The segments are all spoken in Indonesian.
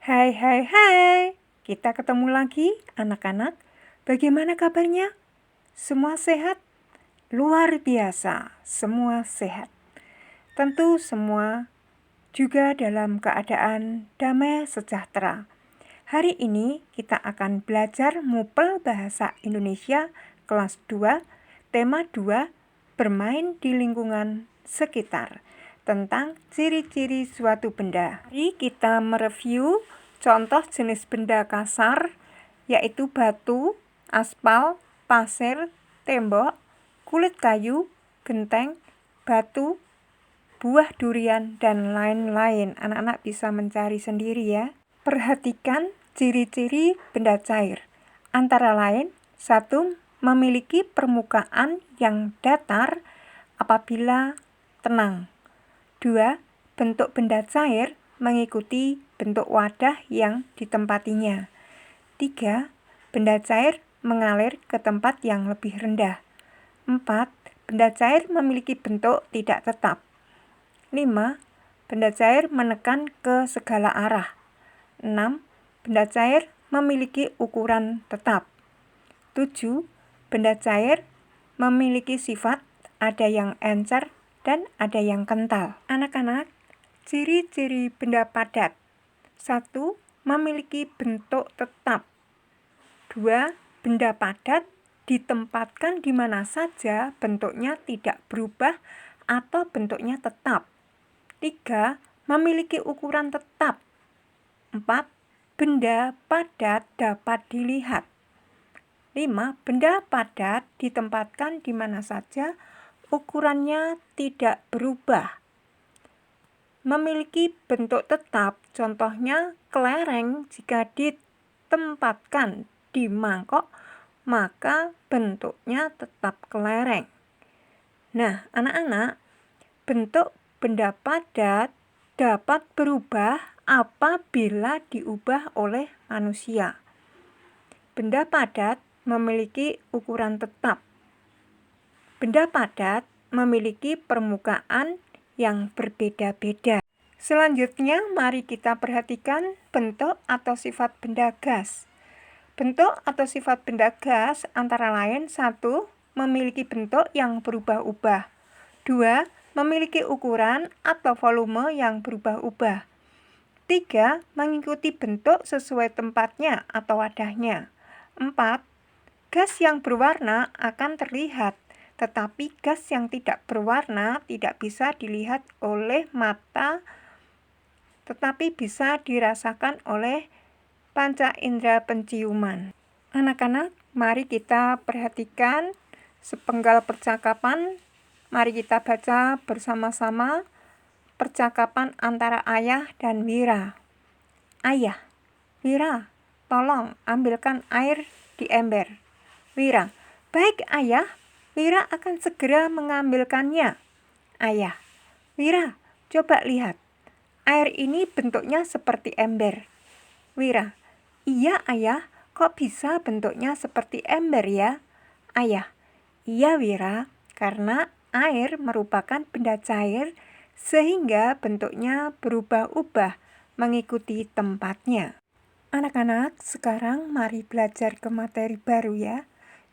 Hai, hai, hai. Kita ketemu lagi, anak-anak. Bagaimana kabarnya? Semua sehat? Luar biasa, semua sehat. Tentu semua juga dalam keadaan damai sejahtera. Hari ini kita akan belajar Mupel Bahasa Indonesia kelas 2, tema 2, bermain di lingkungan sekitar, tentang ciri-ciri suatu benda. Mari kita mereview contoh jenis benda kasar, yaitu batu, aspal, pasir, tembok, kulit kayu, genteng, batu, buah durian, dan lain-lain. Anak-anak bisa mencari sendiri ya. Perhatikan ciri-ciri benda cair. Antara lain, 1. Memiliki permukaan yang datar apabila tenang. 2. Bentuk benda cair mengikuti bentuk wadah yang ditempatinya. 3. Benda cair mengalir ke tempat yang lebih rendah. 4. Benda cair memiliki bentuk tidak tetap. 5. Benda cair menekan ke segala arah. 6. Benda cair memiliki ukuran tetap. 7. Benda cair memiliki sifat ada yang encer dan ada yang kental. Anak-anak, ciri-ciri benda padat. 1. Memiliki bentuk tetap. 2. Benda padat ditempatkan di mana saja bentuknya tidak berubah atau bentuknya tetap. 3. Memiliki ukuran tetap. 4. Benda padat dapat dilihat. 5. Benda padat ditempatkan di mana saja, ukurannya tidak berubah. Memiliki bentuk tetap, contohnya kelereng jika ditempatkan di mangkok, maka bentuknya tetap kelereng. Nah, anak-anak, bentuk benda padat dapat berubah apabila diubah oleh manusia. Benda padat memiliki ukuran tetap. Benda padat memiliki permukaan yang berbeda-beda. Selanjutnya, mari kita perhatikan bentuk atau sifat benda gas. Bentuk atau sifat benda gas antara lain 1. Memiliki bentuk yang berubah-ubah. 2. Memiliki ukuran atau volume yang berubah-ubah. 3. Mengikuti bentuk sesuai tempatnya atau wadahnya. 4. Gas yang berwarna akan terlihat, tetapi gas yang tidak berwarna tidak bisa dilihat oleh mata, tetapi bisa dirasakan oleh panca indera penciuman. Anak-anak, mari kita perhatikan sepenggal percakapan. Mari kita baca bersama-sama percakapan antara Ayah dan Wira. Ayah, Wira, tolong ambilkan air di ember. Wira, baik Ayah, Wira akan segera mengambilkannya. Ayah, Wira, coba lihat. Air ini bentuknya seperti ember. Wira, iya Ayah, kok bisa bentuknya seperti ember ya? Ayah, iya Wira, karena air merupakan benda cair sehingga bentuknya berubah-ubah mengikuti tempatnya. Anak-anak, sekarang mari belajar ke materi baru ya,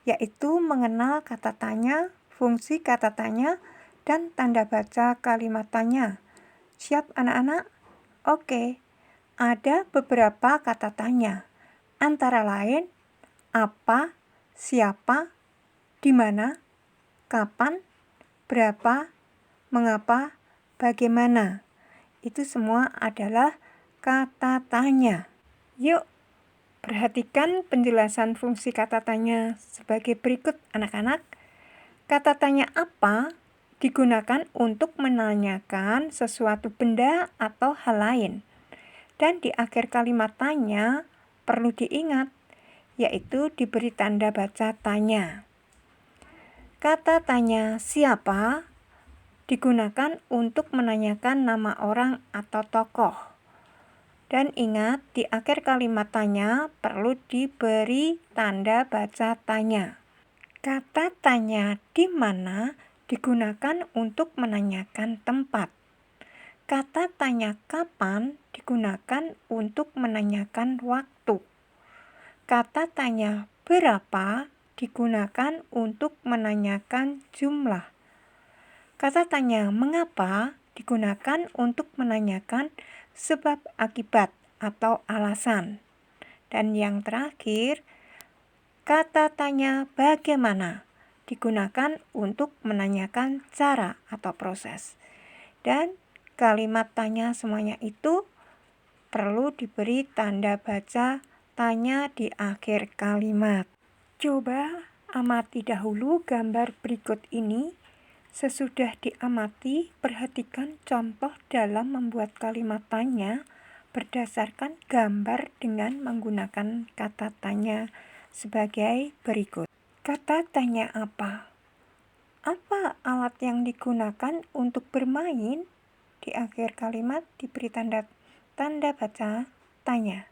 yaitu mengenal kata tanya, fungsi kata tanya, dan tanda baca kalimat tanya. Siap anak-anak? Oke, ada beberapa kata tanya, antara lain apa, siapa, di mana, kapan, berapa, mengapa, bagaimana. Itu semua adalah kata tanya. Yuk, perhatikan penjelasan fungsi kata tanya sebagai berikut anak-anak. Kata tanya apa digunakan untuk menanyakan sesuatu benda atau hal lain. Dan di akhir kalimat tanya perlu diingat, yaitu diberi tanda baca tanya. Kata tanya siapa digunakan untuk menanyakan nama orang atau tokoh. Dan ingat, di akhir kalimat tanya perlu diberi tanda baca tanya. Kata tanya di mana digunakan untuk menanyakan tempat. Kata tanya kapan digunakan untuk menanyakan waktu. Kata tanya berapa digunakan untuk menanyakan jumlah. Kata tanya mengapa digunakan untuk menanyakan sebab akibat atau alasan. Dan yang terakhir, kata tanya bagaimana digunakan untuk menanyakan cara atau proses. Dan kalimat tanya semuanya itu perlu diberi tanda baca tanya di akhir kalimat. Coba amati dahulu gambar berikut ini. Sesudah diamati, perhatikan contoh dalam membuat kalimat tanya berdasarkan gambar dengan menggunakan kata tanya sebagai berikut. Kata tanya apa? Apa alat yang digunakan untuk bermain? Di akhir kalimat diberi tanda baca tanya.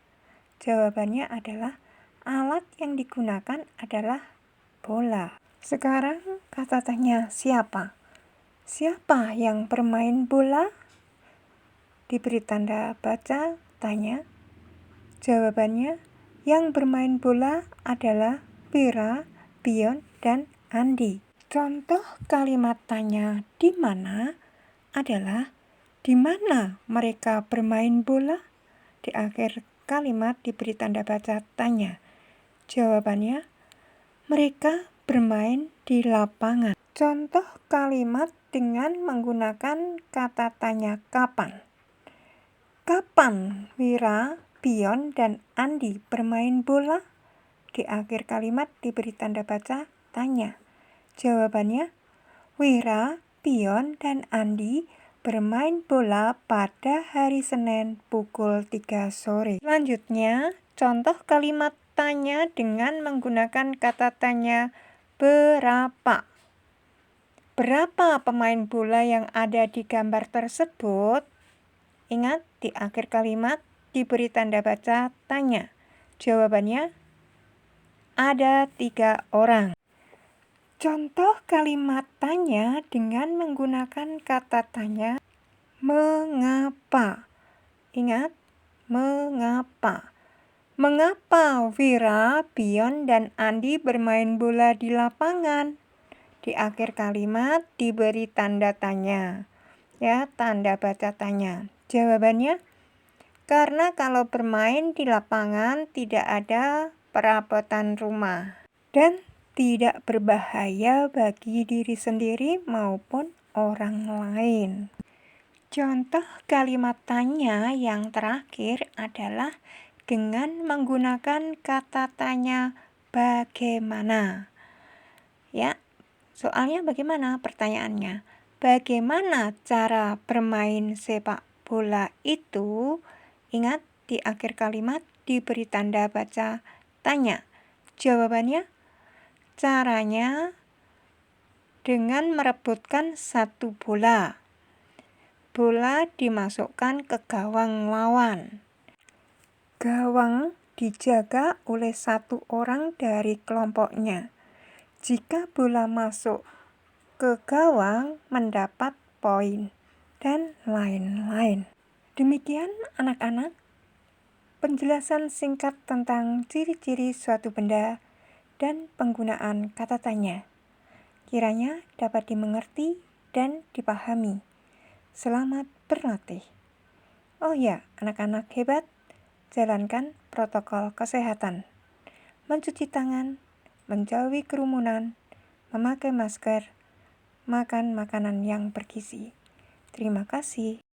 Jawabannya adalah alat yang digunakan adalah bola. Sekarang kata tanya siapa? Siapa yang bermain bola? Diberi tanda baca tanya. Jawabannya yang bermain bola adalah Vira, Pion, dan Andi. Contoh kalimat tanya di mana adalah di mana mereka bermain bola? Di akhir kalimat diberi tanda baca tanya. Jawabannya, mereka bermain di lapangan. Contoh kalimat dengan menggunakan kata tanya kapan. Kapan Wira, Pion, dan Andi bermain bola? Di akhir kalimat diberi tanda baca tanya. Jawabannya, Wira, Pion, dan Andi bermain bola pada hari Senin pukul 3 sore. Selanjutnya, contoh kalimat tanya dengan menggunakan kata tanya berapa. Berapa pemain bola yang ada di gambar tersebut? Ingat, di akhir kalimat diberi tanda baca tanya. Jawabannya, ada 3 orang. Contoh kalimat tanya dengan menggunakan kata tanya mengapa. Ingat, mengapa. Mengapa Vira, Pion, dan Andi bermain bola di lapangan? Di akhir kalimat diberi tanda tanya. Ya, tanda baca tanya. Jawabannya, karena kalau bermain di lapangan tidak ada perabotan rumah. Dan tidak berbahaya bagi diri sendiri maupun orang lain. Contoh kalimat tanya yang terakhir adalah dengan menggunakan kata tanya bagaimana. Ya, soalnya bagaimana pertanyaannya? Bagaimana cara bermain sepak bola itu? Ingat, di akhir kalimat diberi tanda baca tanya. Jawabannya, caranya dengan merebutkan satu bola. Bola dimasukkan ke gawang lawan. Gawang dijaga oleh satu orang dari kelompoknya. Jika bola masuk ke gawang, mendapat poin, dan lain-lain. Demikian anak-anak, penjelasan singkat tentang ciri-ciri suatu benda dan penggunaan kata tanya. Kiranya dapat dimengerti dan dipahami. Selamat berlatih. Oh ya, anak-anak hebat, jalankan protokol kesehatan. Mencuci tangan, menjauhi kerumunan, memakai masker, makan makanan yang bergizi. Terima kasih.